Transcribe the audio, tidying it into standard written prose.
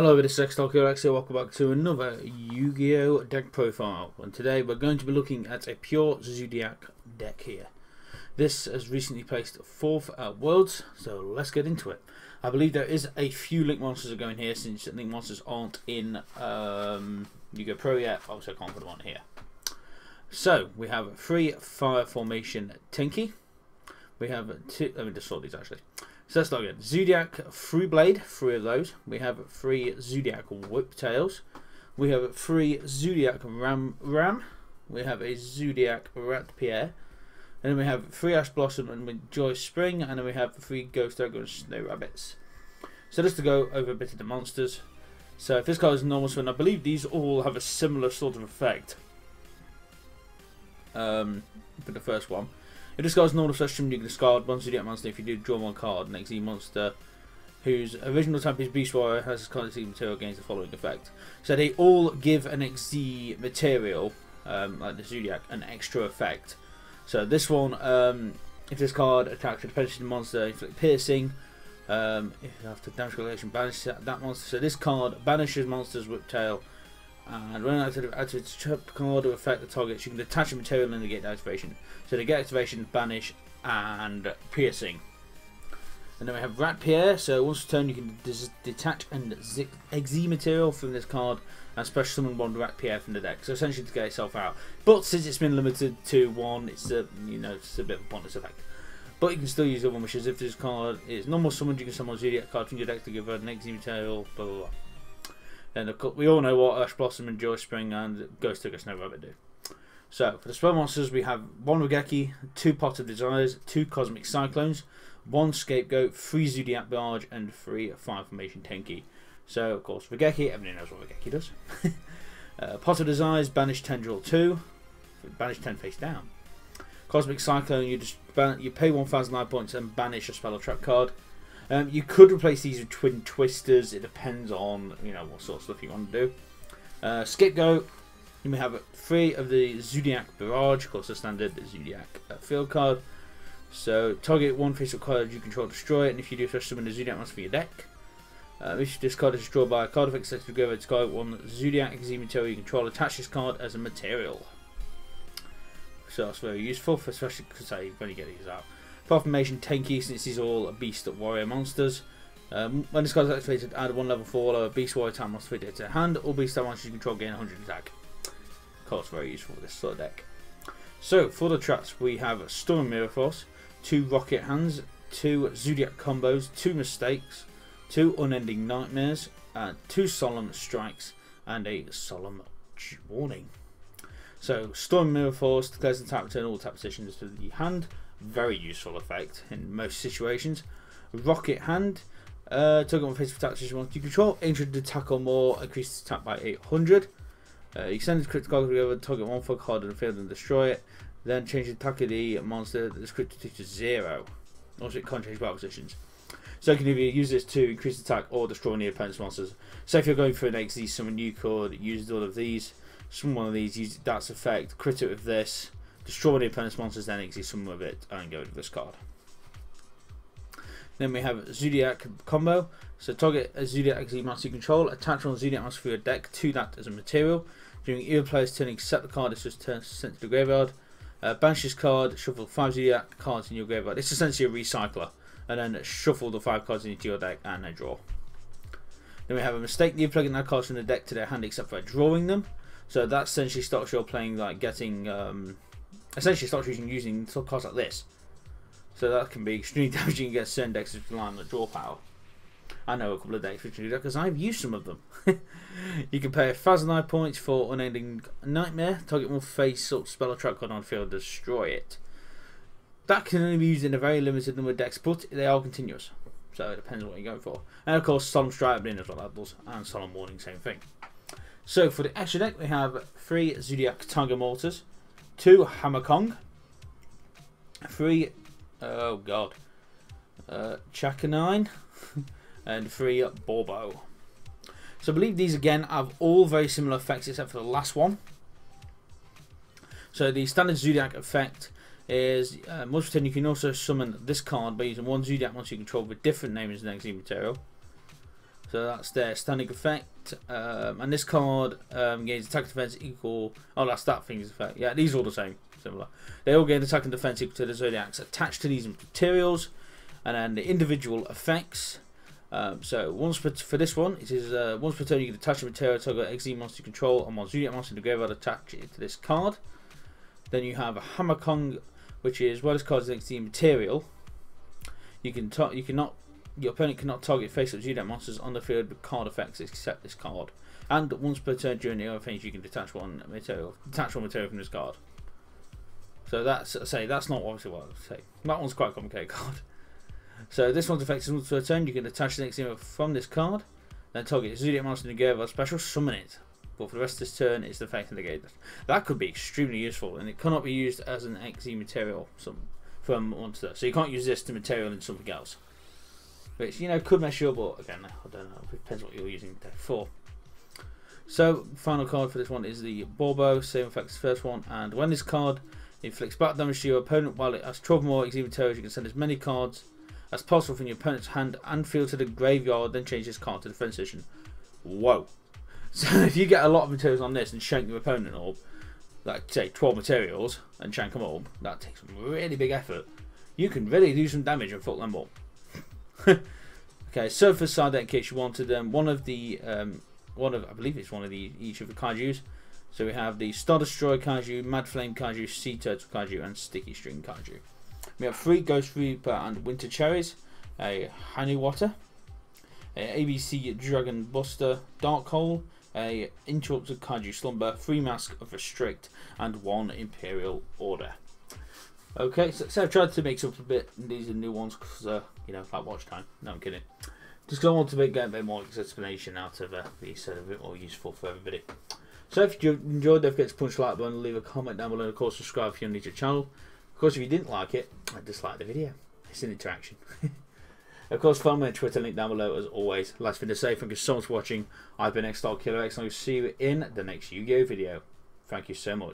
Hello, this is Zoodiacs here. Welcome back to another Yu-Gi-Oh! Deck profile. And today we're going to be looking at a pure Zoodiac deck here. This has recently placed 4th at Worlds, so let's get into it. I believe there is a few Link Monsters that go in here, since Link Monsters aren't in Yu-Gi-Oh! Pro yet. Obviously I can't put them on here. So, we have 3 Fire Formation Tenki. We have 2, let me just sort these actually. So let's log in. Zoodiac Free Blade, 3 of those. We have 3 Zoodiac Whiptails. We have 3 Zoodiac Ram. We have a Zoodiac Rat Pierre. And then we have 3 Ash Blossom and Joy Spring. And then we have 3 Ghost Dragon and Snow Rabbits. So just to go over a bit of the monsters. So if this card is normal summon, I believe these all have a similar sort of effect. For the first one. If this guy's normal summon, you can discard one Zoodiac monster. If you do, draw one card. An XZ monster whose original type is Beast Warrior has this card XZ material gains the following effect. So they all give an XZ material, like the Zoodiac, an extra effect. So this one, if this card attacks a dependent monster, inflict piercing. If you have to damage calculation, banish that monster. So this card banishes monsters Whiptail. And when activated card to affect the target, you can attach a material and negate the activation. So they get activation, banish, and piercing. And then we have Rat Pierre. So once per turn, you can detach an XZ material from this card and special summon one Rat Pierre from the deck. So essentially to get itself out. But since it's been limited to 1, it's a it's a bit of a pointless effect. But you can still use the one, which is if this card is normal summoned, you can summon a Zoodiac card from your deck to give her an XZ material. Blah blah blah. And of course, we all know what Ash Blossom and Joy Spring and Ghost Dragon Snow Rabbit do. So, for the spell monsters, we have 1 Regeki, 2 Pot of Desires, 2 Cosmic Cyclones, 1 Scapegoat, 3 Zoodiac Barge, and 3 Fire Formation Tenki. So, of course, Regeki, everybody knows what Regeki does. Pot of Desires, Banish Tendril 2, Banish 10 face down. Cosmic Cyclone, you pay 1,000 life points and banish a spell or trap card. You could replace these with Twin Twisters. It depends on what sort of stuff you want to do. Scapegoat. You may have 3 of the Zoodiac Barrage, of course the standard Zoodiac field card. So target 1 face up card you control, destroy it, and if you do, special summon a Zoodiac monster for your deck. If this card is destroyed by a card effect, select to go over to discard 1 Zoodiac XZ material you control. Attach this card as a material. So that's very useful, especially because when you get these out. Formation Tenki, since these are all Beast Warrior monsters. When this card is activated, add 1 level 4 lower Beast Warrior type monster to the hand. All Beast type monsters you control gain 100 attack. Of course, very useful for this sort of deck. So, for the traps, we have Storm Mirror Force, 2 Rocket Hands, 2 Zoodiac Combos, 2 Mistakes, 2 Unending Nightmares, 2 Solemn Strikes, and a Solemn Warning. So, Storm Mirror Force declares the tap return all tap positions to the hand. Very useful effect in most situations. Rocket Hand. Target 1 face attack you want to control. 800 attack or more. Increase attack by 800. You send the critical card over. Target 1 for card in the field and destroy it. Then change the attack of the monster. The script to 0. Also, it can't change battle positions. So you can either use this to increase attack or destroy any opponent's monsters. So if you're going for an XZ summon, you could use all of these. Summon one of these. Use that's effect. Crit it with this. Destroy the opponent's monsters, then XZ some with it, and go to this card. Then we have Zoodiac combo. So target a Zoodiac XZ monster you control, attach one Zoodiac monster for your deck to that as a material. During either player's turn, accept the card, it's just sent to the graveyard. Banish this card, shuffle 5 Zoodiac cards in your graveyard. It's essentially a recycler. And then shuffle the 5 cards into your deck and then draw. Then we have a mistake. You plug in that cards from the deck to their hand except for drawing them. So that essentially starts your playing like getting essentially starts using cards like this. So that can be extremely damaging against certain decks which rely on the draw power. I know a couple of decks which do that because I've used some of them. You can pay 1,000 life points for Unending Nightmare. Target one face up spell or trap card on the field, destroy it. That can only be used in a very limited number of decks, but they are continuous. So it depends on what you're going for. And of course, Solemn Strike in as well, that does. And Solemn Warning, same thing. So for the extra deck, we have 3 Zoodiac Tiger Mortars. 2 Hammer Kong, 3 Chakanine, and 3 Borbo. So I believe these again have all very similar effects except for the last one. So the standard Zoodiac effect is most turn you can also summon this card by using 1 Zoodiac monster you control with different names than XZ material. So that's their standing effect. And this card gains attack and defense equal. Oh, that's that thing's effect. Yeah, these are all the same, similar. They all gain attack and defense equal to the Zoodiacs attached to these materials. And then the individual effects. So once for this one, it is once per turn you can attach a material target XZ monster you control and one Zoodiac monster in the graveyard, attach it to this card. Then you have a Hammer Kong, which is while this card is an XZ material, your opponent cannot target face-up Zoodiac monsters on the field with card effects except this card. And once per turn during the other phase, you can detach one material from this card. So that's not obviously what I would say. That one's quite a complicated card. So this one's effect is once per turn, you can attach the next image from this card, then target Zoodiac monster in the graveyard, special summon it. But for the rest of this turn, it's the effect negated. That could be extremely useful, and it cannot be used as an XZ material from monster. So you can't use this to material in something else. Which, you know, could mess you up, but again, I don't know. It depends what you're using it for. So, final card for this one is the Borbo, same effect as the first one. And when this card inflicts battle damage to your opponent while it has 12 more XZ materials, you can send as many cards as possible from your opponent's hand and field to the graveyard, then change this card to defense position. Whoa. So, if you get a lot of materials on this and shank your opponent up, like, say, 12 materials, and shank them up, that takes some really big effort. You can really do some damage and fuck them up. Okay, so for side deck, in case you wanted one of I believe it's one of each of the kaijus. So we have the Star Destroyer kaiju, Mad Flame kaiju, Sea Turtle kaiju, and Sticky String kaiju. We have 3 Ghost Reaper and Winter Cherries, a Hanuwater, a ABC Dragon Buster, Dark Hole, a Interrupted kaiju Slumber, 3 Mask of Restrict, and 1 Imperial Order. Okay, so I've tried to mix up a bit. These are new ones because, you know, like watch time. No, I'm kidding. Just because I want to get a bit more explanation out of these, so they're a bit more useful for everybody. So if you enjoyed, don't forget to punch the like button, leave a comment down below, and of course subscribe if you're new to the channel. Of course, if you didn't like it, dislike the video. It's an interaction. Of course, follow me on Twitter, link down below as always. Last thing to say, thank you so much for watching. I've been X-Star Killer X, and I'll see you in the next Yu-Gi-Oh video. Thank you so much.